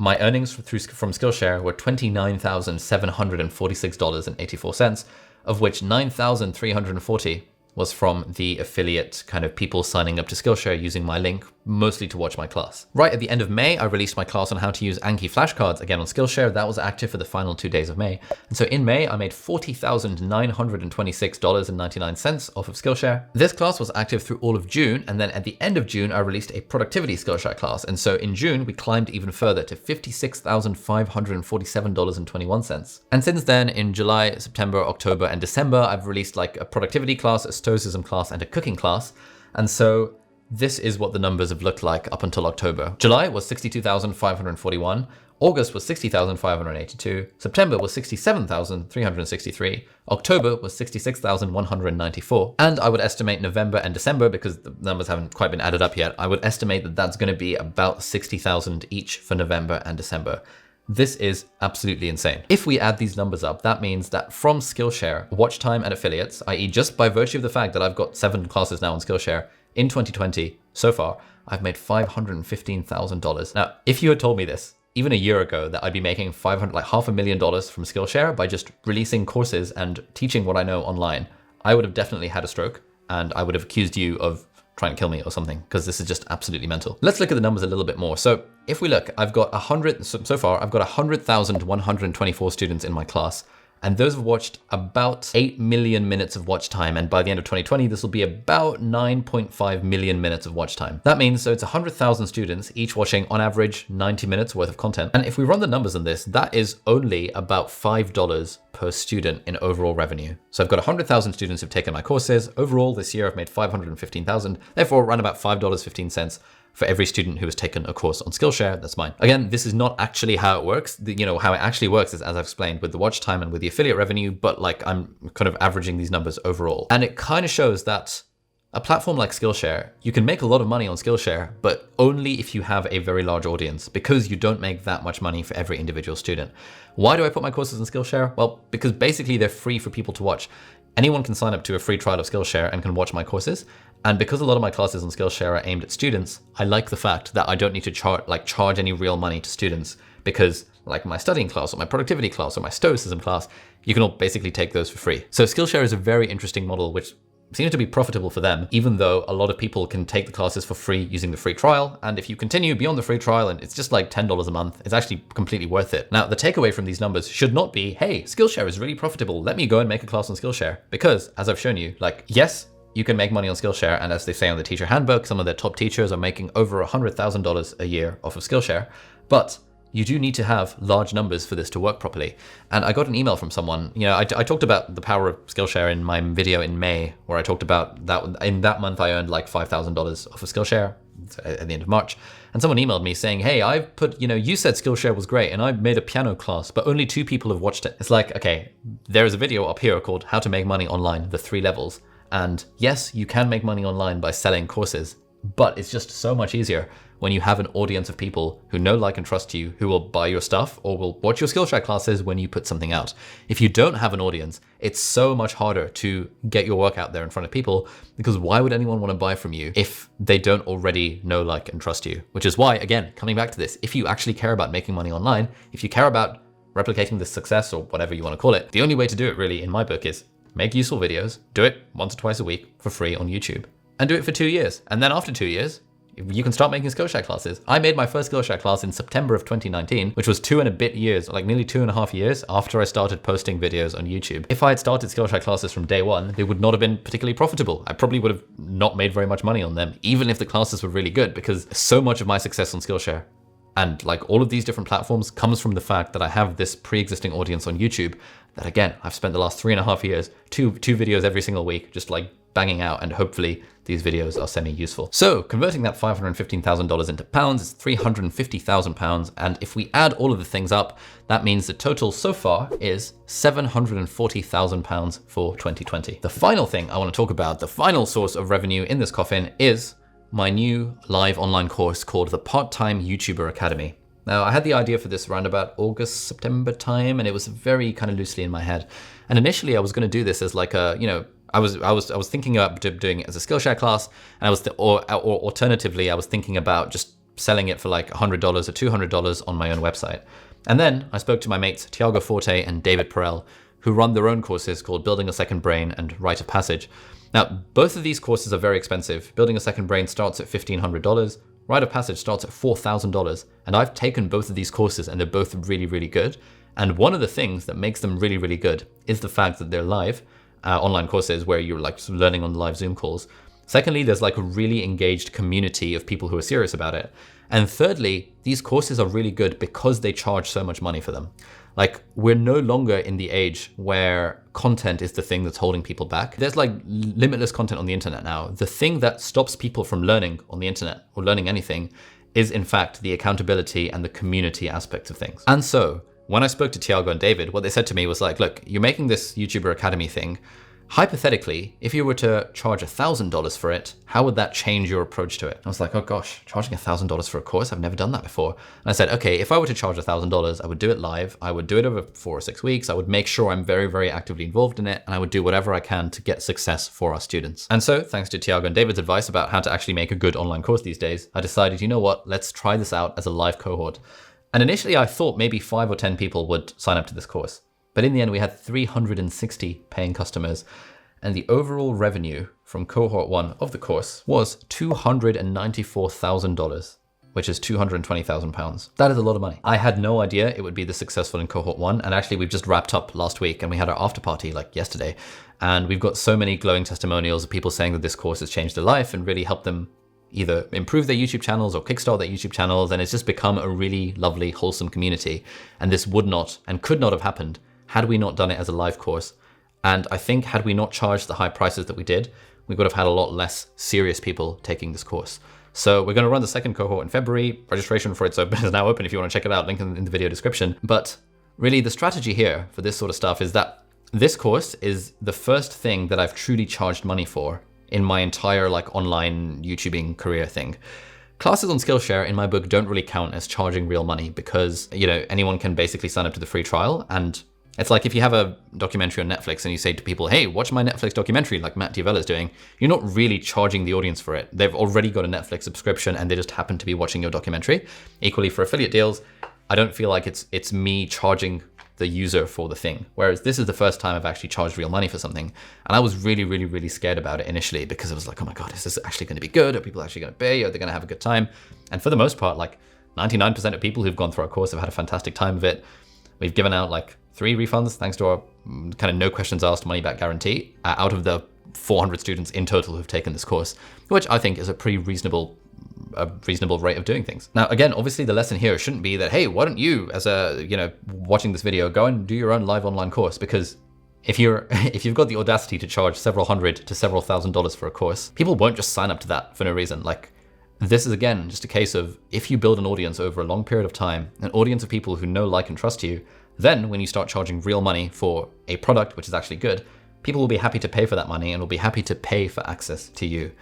my earnings from Skillshare were $29,746.84, of which $9,340 was from the affiliate kind of people signing up to Skillshare using my link, mostly to watch my class. Right at the end of May, I released my class on how to use Anki flashcards again on Skillshare. That was active for the final 2 days of May. And so in May, I made $40,926.99 off of Skillshare. This class was active through all of June. And then at the end of June, I released a productivity Skillshare class. And so in June, we climbed even further to $56,547.21. And since then, in July, September, October, and December, I've released like a productivity class, a stoicism class, and a cooking class. And so this is what the numbers have looked like up until October. July was 62,541. August was 60,582. September was 67,363. October was 66,194. And I would estimate November and December, because the numbers haven't quite been added up yet, I would estimate that that's going to be about 60,000 each for November and December. This is absolutely insane. If we add these numbers up, that means that from Skillshare, watch time and affiliates, i.e. just by virtue of the fact that I've got 7 classes now on Skillshare, in 2020, so far, I've made $515,000. Now, if you had told me this even a year ago, that I'd be making $500,000 from Skillshare by just releasing courses and teaching what I know online, I would have definitely had a stroke and I would have accused you of trying to kill me or something, because this is just absolutely mental. Let's look at the numbers a little bit more. So if we look, I've got so far, I've got 100,124 students in my class. And those have watched about 8 million minutes of watch time. And by the end of 2020, this will be about 9.5 million minutes of watch time. That means, so it's 100,000 students, each watching on average 90 minutes worth of content. And if we run the numbers on this, that is only about $5 per student in overall revenue. So I've got 100,000 students who've taken my courses. Overall, this year I've made 515,000, therefore around about $5.15 for every student who has taken a course on Skillshare. That's mine. Again, this is not actually how it works. How it actually works is, as I've explained, with the watch time and with the affiliate revenue, but like I'm kind of averaging these numbers overall. And it kind of shows that a platform like Skillshare, you can make a lot of money on Skillshare, but only if you have a very large audience, because you don't make that much money for every individual student. Why do I put my courses on Skillshare? Well, because basically they're free for people to watch. Anyone can sign up to a free trial of Skillshare and can watch my courses. And because a lot of my classes on Skillshare are aimed at students, I like the fact that I don't need to charge any real money to students, because like my studying class or my productivity class or my stoicism class, you can all basically take those for free. So Skillshare is a very interesting model, which seems to be profitable for them, even though a lot of people can take the classes for free using the free trial. And if you continue beyond the free trial, and it's just like $10 a month, it's actually completely worth it. Now, the takeaway from these numbers should not be, hey, Skillshare is really profitable, let me go and make a class on Skillshare. Because as I've shown you, like, yes, you can make money on Skillshare. And as they say on the teacher handbook, some of their top teachers are making over $100,000 a year off of Skillshare. But you do need to have large numbers for this to work properly. And I got an email from someone, I talked about the power of Skillshare in my video in May, where I talked about that in that month I earned like $5,000 off of Skillshare at the end of March. And someone emailed me saying, hey, I've put, you said Skillshare was great and I made a piano class, but only 2 people have watched it. It's like, okay, there is a video up here called How to Make Money Online, the 3 levels. And yes, you can make money online by selling courses, but it's just so much easier when you have an audience of people who know, like, and trust you, who will buy your stuff or will watch your Skillshare classes when you put something out. If you don't have an audience, it's so much harder to get your work out there in front of people, because why would anyone want to buy from you if they don't already know, like, and trust you? Which is why, again, coming back to this, if you actually care about making money online, if you care about replicating this success or whatever you want to call it, the only way to do it really, in my book, is make useful videos, do it once or twice a week for free on YouTube, and do it for 2 years. And then after 2 years, you can start making Skillshare classes. I made my first Skillshare class in September of 2019, which was 2 and a bit years, like nearly 2.5 years after I started posting videos on YouTube. If I had started Skillshare classes from day one, they would not have been particularly profitable. I probably would have not made very much money on them, even if the classes were really good, because so much of my success on Skillshare and like all of these different platforms comes from the fact that I have this pre-existing audience on YouTube that, again, I've spent the last 3.5 years, two videos every single week, just like banging out, and hopefully these videos are semi-useful. So converting that $515,000 into pounds is £350,000. And if we add all of the things up, that means the total so far is £740,000 for 2020. The final thing I want to talk about, the final source of revenue in this coffin, is my new live online course called the Part-Time YouTuber Academy. Now, I had the idea for this around about August, September time, and it was very kind of loosely in my head. And initially I was going to do this as like a, I was thinking about doing it as a Skillshare class, and or alternatively, I was thinking about just selling it for like $100 or $200 on my own website. And then I spoke to my mates, Tiago Forte and David Perel, who run their own courses called Building a Second Brain and Rite of Passage. Now, both of these courses are very expensive. Building a Second Brain starts at $1,500. Rite of Passage starts at $4,000. And I've taken both of these courses and they're both really, really good. And one of the things that makes them really, really good is the fact that they're live online courses where you're like learning on live Zoom calls. Secondly, there's like a really engaged community of people who are serious about it. And thirdly, these courses are really good because they charge so much money for them. Like, we're no longer in the age where content is the thing that's holding people back. There's like limitless content on the internet now. The thing that stops people from learning on the internet or learning anything is in fact the accountability and the community aspect of things. And so when I spoke to Tiago and David, what they said to me was like, look, you're making this YouTuber Academy thing. Hypothetically, if you were to charge $1,000 for it, how would that change your approach to it? I was like, oh gosh, charging $1,000 for a course? I've never done that before. And I said, okay, if I were to charge $1,000, I would do it live. I would do it over 4 or 6 weeks. I would make sure I'm very, very actively involved in it. And I would do whatever I can to get success for our students. And so thanks to Tiago and David's advice about how to actually make a good online course these days, I decided, you know what, let's try this out as a live cohort. And initially I thought maybe 5 or 10 people would sign up to this course. But in the end, we had 360 paying customers. And the overall revenue from cohort 1 of the course was $294,000, which is £220,000. That is a lot of money. I had no idea it would be this successful in cohort 1. And actually we've just wrapped up last week and we had our after party like yesterday. And we've got so many glowing testimonials of people saying that this course has changed their life and really helped them either improve their YouTube channels or kickstart their YouTube channels. And it's just become a really lovely, wholesome community. And this would not and could not have happened had we not done it as a live course. And I think had we not charged the high prices that we did, we would have had a lot less serious people taking this course. So we're going to run the second cohort in February. Registration for it's open, is now open if you want to check it out, link in the video description. But really the strategy here for this sort of stuff is that this course is the first thing that I've truly charged money for in my entire like online YouTubing career thing. Classes on Skillshare in my book don't really count as charging real money because, anyone can basically sign up to the free trial. And it's like if you have a documentary on Netflix and you say to people, hey, watch my Netflix documentary like Matt D'Avella's doing, you're not really charging the audience for it. They've already got a Netflix subscription and they just happen to be watching your documentary. Equally for affiliate deals, I don't feel like it's me charging the user for the thing. Whereas this is the first time I've actually charged real money for something. And I was really, really, really scared about it initially because I was like, oh my God, is this actually going to be good? Are people actually going to pay? Are they going to have a good time? And for the most part, like 99% of people who've gone through our course have had a fantastic time of it. We've given out like 3 refunds thanks to our kind of no questions asked money back guarantee out of the 400 students in total who've taken this course, which I think is a pretty reasonable rate of doing things. Now, again, obviously the lesson here shouldn't be that, hey, why don't you as watching this video, go and do your own live online course? Because if you've got the audacity to charge several hundred to several $1,000s for a course, people won't just sign up to that for no reason. Like, this is again, just a case of if you build an audience over a long period of time, an audience of people who know, like, and trust you, then when you start charging real money for a product, which is actually good, people will be happy to pay for that money and will be happy to pay for access to you.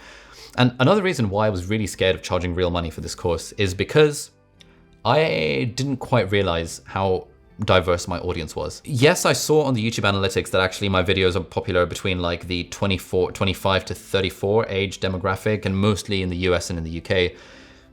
And another reason why I was really scared of charging real money for this course is because I didn't quite realize how diverse my audience was. Yes, I saw on the YouTube analytics that actually my videos are popular between like the 25 to 34 age demographic, and mostly in the US and in the UK.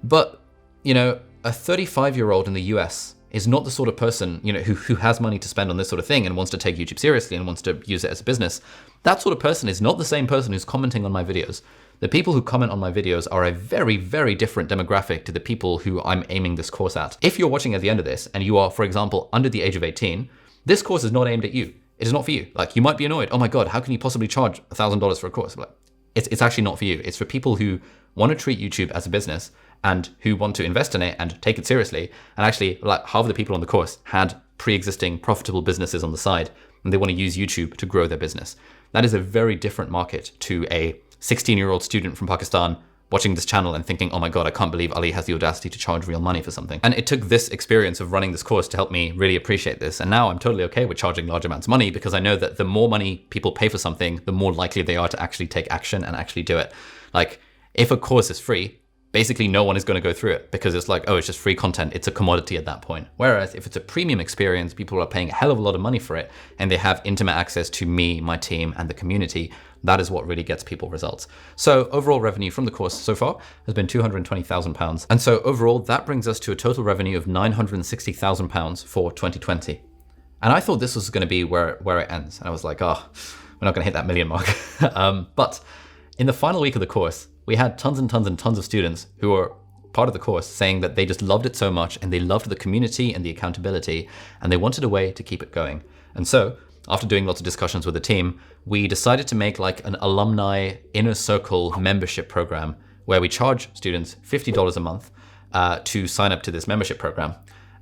But, you know, a 35-year-old in the US is not the sort of person, you know, who has money to spend on this sort of thing and wants to take YouTube seriously and wants to use it as a business. That sort of person is not the same person who's commenting on my videos. The people who comment on my videos are a very, very different demographic to the people who I'm aiming this course at. If you're watching at the end of this and you are, for example, under the age of 18, this course is not aimed at you. It is not for you. Like, you might be annoyed. Oh my God, how can you possibly charge $1,000 for a course? Like, it's actually not for you. It's for people who want to treat YouTube as a business and who want to invest in it and take it seriously. And actually, like, half of the people on the course had pre-existing profitable businesses on the side, and they want to use YouTube to grow their business. That is a very different market to a 16-year-old student from Pakistan watching this channel and thinking, oh my God, I can't believe Ali has the audacity to charge real money for something. And it took this experience of running this course to help me really appreciate this. And now I'm totally okay with charging large amounts of money, because I know that the more money people pay for something, the more likely they are to actually take action and actually do it. Like, if a course is free, basically no one is going to go through it, because it's like, oh, it's just free content. It's a commodity at that point. Whereas if it's a premium experience, people are paying a hell of a lot of money for it, and they have intimate access to me, my team, and the community. That is what really gets people results. So overall revenue from the course so far has been £220,000. And so overall, that brings us to a total revenue of £960,000 for 2020. And I thought this was going to be where it ends. And I was like, oh, we're not going to hit that million mark. But in the final week of the course, we had tons and tons and tons of students who were part of the course saying that they just loved it so much, and they loved the community and the accountability, and they wanted a way to keep it going. And so after doing lots of discussions with the team, we decided to make like an alumni inner circle membership program where we charge students $50 a month to sign up to this membership program.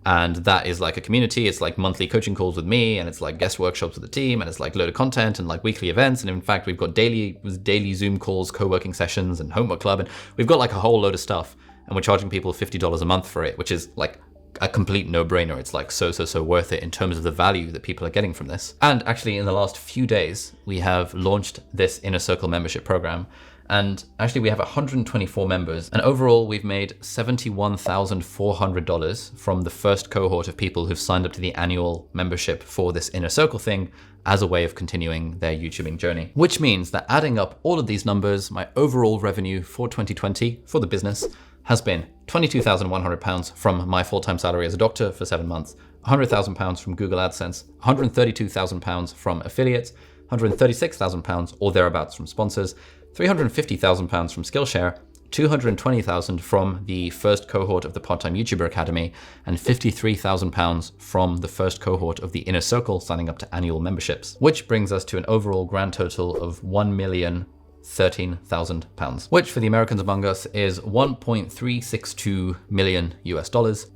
And that is like a community. It's like monthly coaching calls with me, and it's like guest workshops with the team, and it's like a load of content and like weekly events. And in fact, we've got daily Zoom calls, co-working sessions, and homework club. And we've got like a whole load of stuff, and we're charging people $50 a month for it, which is like a complete no-brainer. It's like so worth it in terms of the value that people are getting from this. And actually in the last few days, we have launched this Inner Circle membership program. And actually we have 124 members, and overall we've made $71,400 from the first cohort of people who've signed up to the annual membership for this Inner Circle thing as a way of continuing their YouTubing journey. Which means that adding up all of these numbers, my overall revenue for 2020 for the business has been £22,100 from my full-time salary as a doctor for 7 months, £100,000 from Google Adsense, £132,000 from affiliates, £136,000 or thereabouts from sponsors, £350,000 from Skillshare, $220,000 from the first cohort of the Part-Time YouTuber Academy, and £53,000 from the first cohort of the Inner Circle signing up to annual memberships, which brings us to an overall grand total of £1,013,000, which for the Americans among us is 1.362 million US dollars.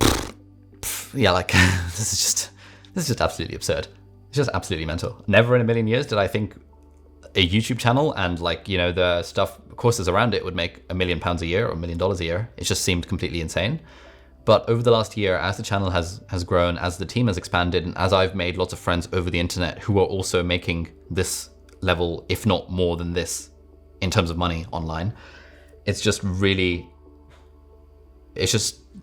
Yeah, like this is just absolutely absurd. It's just absolutely mental. Never in a million years did I think a YouTube channel and like, you know, the courses around it would make £1 million a year or $1 million a year. It just seemed completely insane. But over the last year, as the channel has grown, as the team has expanded, and as I've made lots of friends over the internet who are also making this level, if not more than this, in terms of money online, it's just really,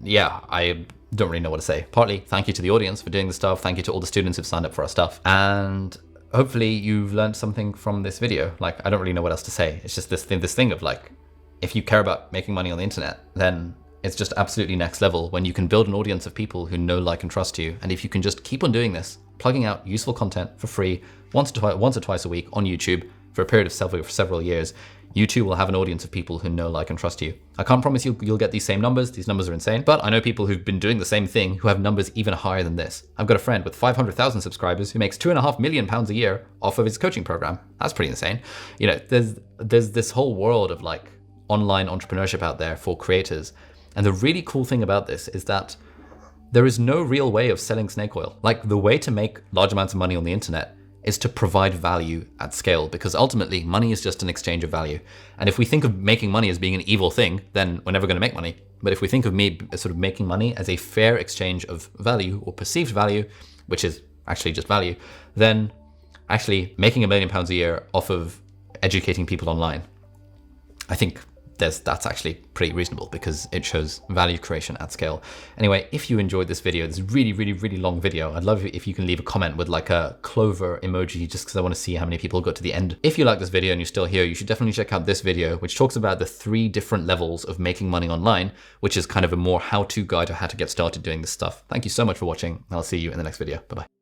yeah, I don't really know what to say. Partly, thank you to the audience for doing the stuff. Thank you to all the students who've signed up for our stuff. And hopefully you've learned something from this video. Like, I don't really know what else to say. It's just this thing of like, if you care about making money on the internet, then it's just absolutely next level when you can build an audience of people who know, like, and trust you. And if you can just keep on doing this, plugging out useful content for free once or twice a week on YouTube for a period of several years, you too will have an audience of people who know, like, and trust you. I can't promise you'll get these same numbers. These numbers are insane, but I know people who've been doing the same thing who have numbers even higher than this. I've got a friend with 500,000 subscribers who makes £2.5 million a year off of his coaching program. That's pretty insane. You know, there's this whole world of like online entrepreneurship out there for creators. And the really cool thing about this is that there is no real way of selling snake oil. Like, the way to make large amounts of money on the internet is to provide value at scale, because ultimately money is just an exchange of value. And if we think of making money as being an evil thing, then we're never going to make money. But if we think of me as sort of making money as a fair exchange of value or perceived value, which is actually just value, then actually making £1 million a year off of educating people online. I think that's actually pretty reasonable because it shows value creation at scale. Anyway, if you enjoyed this video, this really long video, I'd love it if you can leave a comment with like a clover emoji, just because I want to see how many people got to the end. If you like this video and you're still here, you should definitely check out this video, which talks about the 3 different levels of making money online, which is kind of a more how-to guide on how to get started doing this stuff. Thank you so much for watching. I'll see you in the next video. Bye-bye.